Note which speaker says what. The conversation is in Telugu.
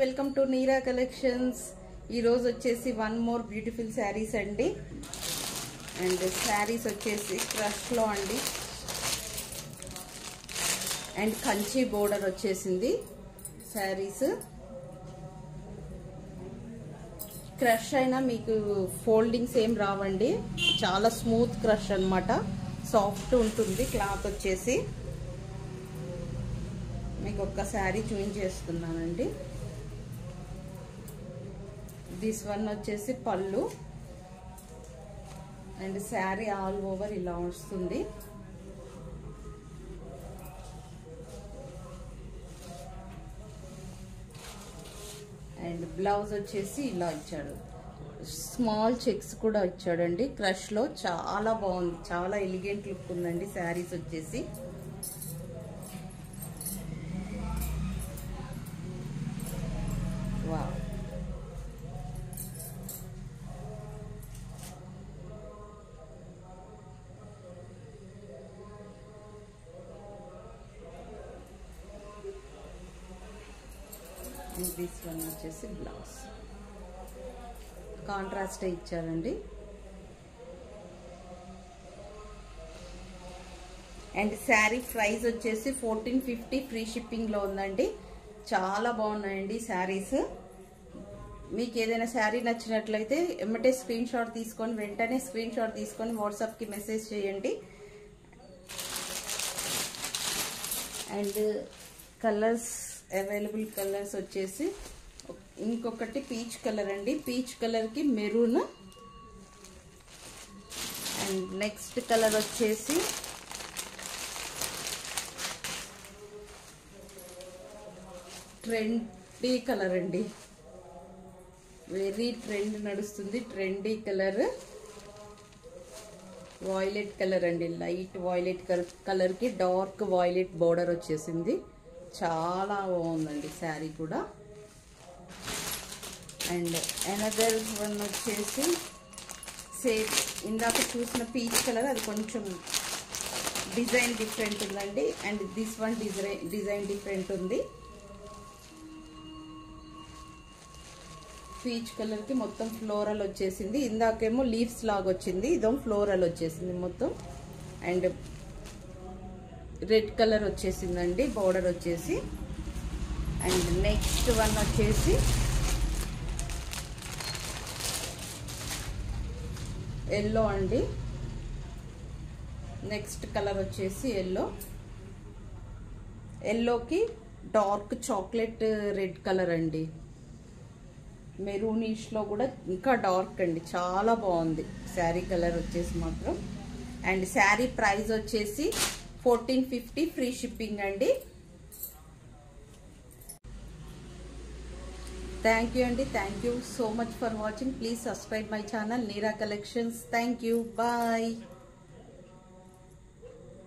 Speaker 1: Welcome to neera collections. ఈ రోజు వచ్చేసి వన్ మోర్ బ్యూటిఫుల్ శారీస్ అండి. అండ్ శారీస్ వచ్చేసి క్రష్ లో అండి. అండ్ కంచి బోర్డర్ వచ్చేసింది. శారీస్ క్రష్ అయినా మీకు ఫోల్డింగ్స్ ఏం రావండి. చాలా స్మూత్ క్రష్ అన్నమాట. సాఫ్ట్ ఉంటుంది క్లాత్ వచ్చేసి. మీకు ఒక్క శారీ చూపించేస్తున్నానండి. దిస్ వన్ వచ్చేసి పళ్ళు అండ్ శారీ ఆల్ ఓవర్ ఇలా వస్తుంది. అండ్ బ్లౌజ్ వచ్చేసి ఇలా ఇచ్చాడు. స్మాల్ చెక్స్ కూడా ఇచ్చాడండి. క్రష్ లో చాలా బాగుంది. చాలా ఎలిగెంట్ లుక్ ఉందండి శారీస్ వచ్చేసి. వావ్, దిస్ వన్ వచ్చేసి బ్లౌజ్ కాంట్రాస్ట్ ఇచ్చారండి. అండ్ శారీ ప్రైస్ వచ్చేసి 1450 ఫ్రీ షిప్పింగ్ లో ఉందండి. చాలా బాగున్నాయండి శారీస్. మీకు ఏదైనా శారీ నచ్చినట్లయితే ఎమ్మటే స్క్రీన్ షాట్ తీసుకొని వెంటనే వాట్సాప్ కి మెసేజ్ చేయండి. అండ్ కలర్స్ అవైలబుల్ కలర్స్ వచ్చేసి ఇంకొకటి పీచ్ కలర్ అండి. పీచ్ కలర్ కి మెరూన్. అండ్ నెక్స్ట్ కలర్ వచ్చేసి ట్రెండీ కలర్ అండి. వెరీ ట్రెండ్ నడుస్తుంది. ట్రెండీ కలర్ వాయిలెట్ కలర్ అండి. లైట్ వాయిలెట్ కలర్ కి డార్క్ వాయిలెట్ బోర్డర్ వచ్చేసింది. చాలా బాగుందండి శారీ కూడా. అండ్ అనదర్ వన్ వచ్చేసి సేమ్ ఇందాక చూసిన పీచ్ కలర్, అది కొంచెం డిజైన్ డిఫరెంట్ ఉందండి. And this one design different ఉంది. పీచ్ కలర్ కి మొత్తం ఫ్లోరల్ వచ్చేసింది. ఇందాకేమో లీవ్స్ లాగా వచ్చింది, ఇదో ఫ్లోరల్ వచ్చేసింది మొత్తం. అండ్ రెడ్ కలర్ వచ్చేసిందండి బోర్డర్ వచ్చేసి. అండ్ నెక్స్ట్ వన్ వచ్చేసి ఎల్లో అండి. నెక్స్ట్ కలర్ వచ్చేసి ఎల్లోకి డార్క్ చాక్లెట్ రెడ్ కలర్ అండి. మెరూనిష్ లో కూడా ఇంకా డార్క్ అండి. చాలా బాగుంది శారీ కలర్ వచ్చేసి మాత్రం. అండ్ శారీ ప్రైస్ వచ్చేసి 1450 ఫ్రీ షిప్పింగ్ అండి. థ్యాంక్ యూ అండి. Thank you so much for watching. Please subscribe my channel neera collections. Thank you. Bye.